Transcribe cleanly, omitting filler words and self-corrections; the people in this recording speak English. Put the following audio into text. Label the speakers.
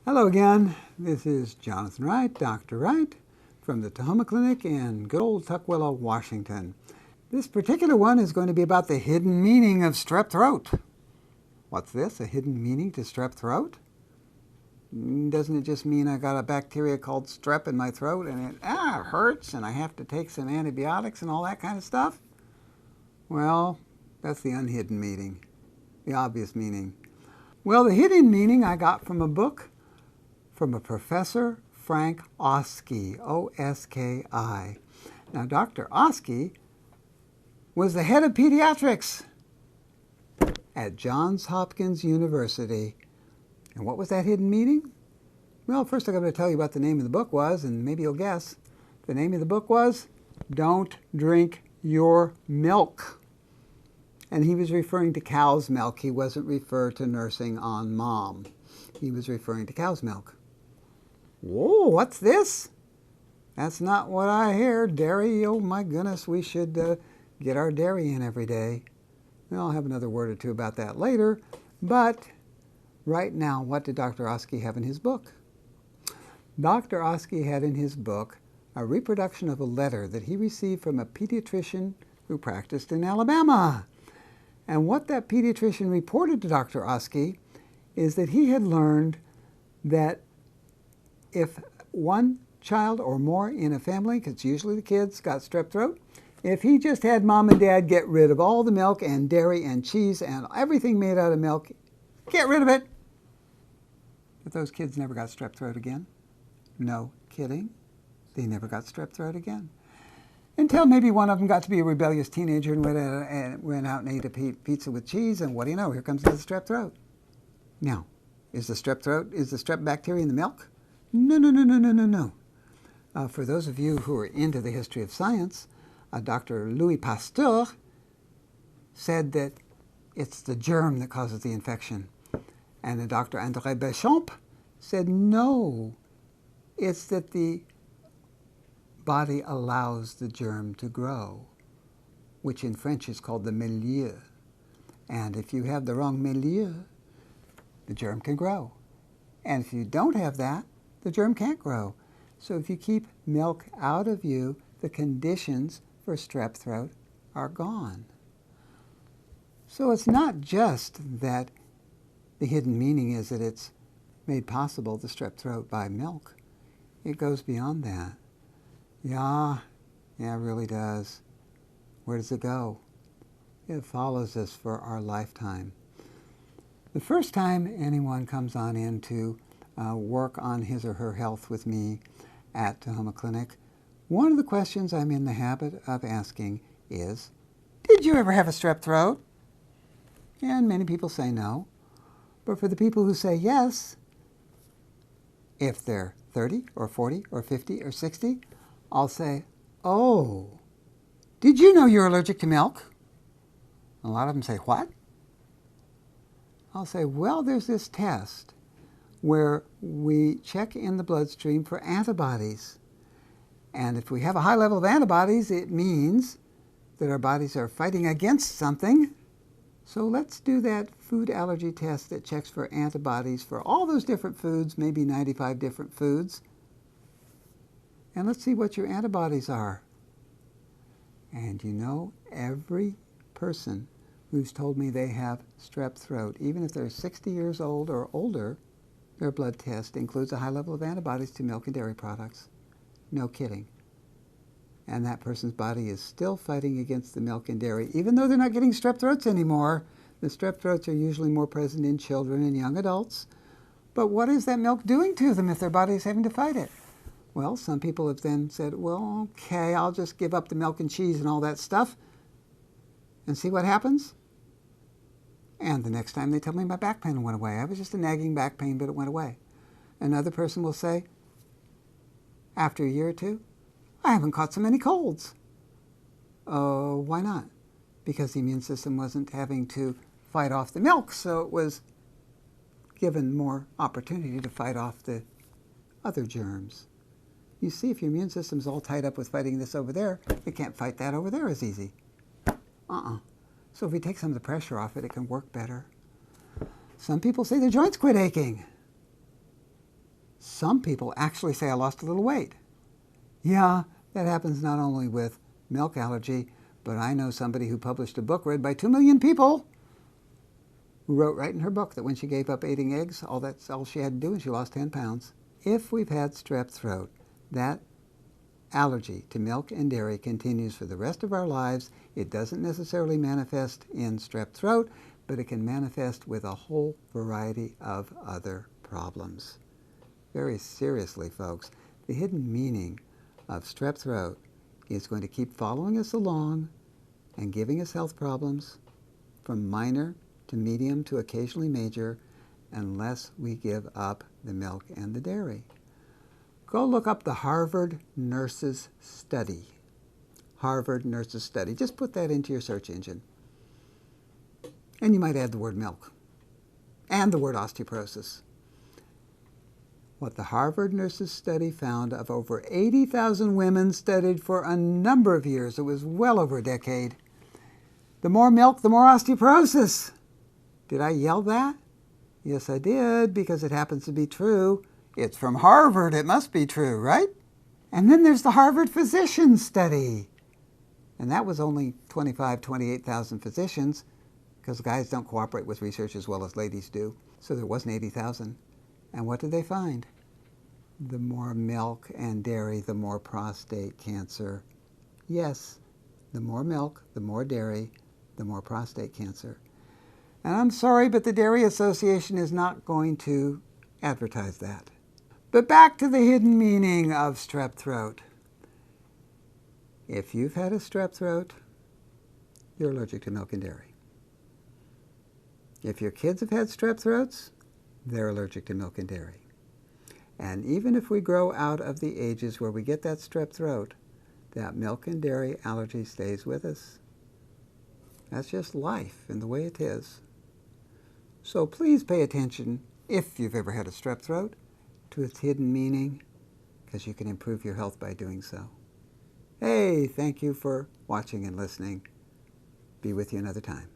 Speaker 1: Hello again. This is Jonathan Wright, Dr. Wright, from the Tahoma Clinic in good old Tukwila, Washington. This particular one is going to be about the hidden meaning of strep throat. What's this, a hidden meaning to strep throat? Doesn't it just mean I got a bacteria called strep in my throat and it hurts and I have to take some antibiotics and all that kind of stuff? Well, that's the unhidden meaning, the obvious meaning. Well, the hidden meaning I got from a book from a Professor Frank Oski, O-S-K-I. Now, Dr. Oski was the head of pediatrics at Johns Hopkins University. And what was that hidden meaning? Well, first I'm going to tell you what the name of the book was, and maybe you'll guess. The name of the book was Don't Drink Your Milk. And he was referring to cow's milk. He wasn't referring to nursing on mom. He was referring to cow's milk. Whoa, what's this? That's not what I hear. Dairy, oh my goodness, we should get our dairy in every day. Well, I'll have another word or two about that later. But right now, what did Dr. Oski have in his book? Dr. Oski had in his book a reproduction of a letter that he received from a pediatrician who practiced in Alabama. And what that pediatrician reported to Dr. Oski is that he had learned that if one child or more in a family, because usually the kids got strep throat, if he just had mom and dad get rid of all the milk and dairy and cheese and everything made out of milk, get rid of it, that those kids never got strep throat again. No kidding. They never got strep throat again. Until maybe one of them got to be a rebellious teenager and went out and ate a pizza with cheese, and what do you know? Here comes the strep throat. Now, is the strep bacteria in the milk? No, no, no, no, no, no, no. For those of you who are into the history of science, Dr. Louis Pasteur said that it's the germ that causes the infection. And Dr. André Béchamp said no, it's that the body allows the germ to grow, which in French is called the milieu. And if you have the wrong milieu, the germ can grow. And if you don't have that, the germ can't grow. So if you keep milk out of you, the conditions for strep throat are gone. So it's not just that the hidden meaning is that it's made possible, the strep throat, by milk. It goes beyond that. Yeah, it really does. Where does it go? It follows us for our lifetime. The first time anyone comes on in to work on his or her health with me at Tahoma Clinic, one of the questions I'm in the habit of asking is, did you ever have a strep throat? And many people say no. But for the people who say yes, if they're 30 or 40 or 50 or 60, I'll say, oh, did you know you're allergic to milk? A lot of them say, what? I'll say, well, there's this test where we check in the bloodstream for antibodies. And if we have a high level of antibodies, it means that our bodies are fighting against something. So let's do that food allergy test that checks for antibodies for all those different foods, maybe 95 different foods. And let's see what your antibodies are. And you know, every person who's told me they have strep throat, even if they're 60 years old or older, their blood test includes a high level of antibodies to milk and dairy products. No kidding. And that person's body is still fighting against the milk and dairy, even though they're not getting strep throats anymore. The strep throats are usually more present in children and young adults. But what is that milk doing to them if their body is having to fight it? Well, some people have then said, well, okay, I'll just give up the milk and cheese and all that stuff and see what happens. And the next time they tell me my back pain went away. I was just a nagging back pain, but it went away. Another person will say, after a year or two, I haven't caught so many colds. Oh, why not? Because the immune system wasn't having to fight off the milk, so it was given more opportunity to fight off the other germs. You see, if your immune system's all tied up with fighting this over there, it can't fight that over there as easy. So if we take some of the pressure off it, it can work better. Some people say their joints quit aching. Some people actually say I lost a little weight. Yeah, that happens not only with milk allergy, but I know somebody who published a book read by 2 million people who wrote right in her book that when she gave up eating eggs, that's all she had to do and she lost 10 pounds. If we've had strep throat, that allergy to milk and dairy continues for the rest of our lives. It doesn't necessarily manifest in strep throat, but it can manifest with a whole variety of other problems. Very seriously, folks, the hidden meaning of strep throat is going to keep following us along and giving us health problems from minor to medium to occasionally major unless we give up the milk and the dairy. Go look up the Harvard Nurses Study. Harvard Nurses Study. Just put that into your search engine. And you might add the word milk and the word osteoporosis. What the Harvard Nurses Study found of over 80,000 women studied for a number of years, it was well over a decade, the more milk, the more osteoporosis. Did I yell that? Yes, I did, because it happens to be true. It's from Harvard, it must be true, right? And then there's the Harvard Physician Study. And that was only 28,000 physicians, because guys don't cooperate with research as well as ladies do. So there wasn't 80,000. And what did they find? The more milk and dairy, the more prostate cancer. Yes, the more milk, the more dairy, the more prostate cancer. And I'm sorry, but the Dairy Association is not going to advertise that. But back to the hidden meaning of strep throat. If you've had a strep throat, you're allergic to milk and dairy. If your kids have had strep throats, they're allergic to milk and dairy. And even if we grow out of the ages where we get that strep throat, that milk and dairy allergy stays with us. That's just life and the way it is. So please pay attention, if you've ever had a strep throat, to its hidden meaning, because you can improve your health by doing so. Hey, thank you for watching and listening. Be with you another time.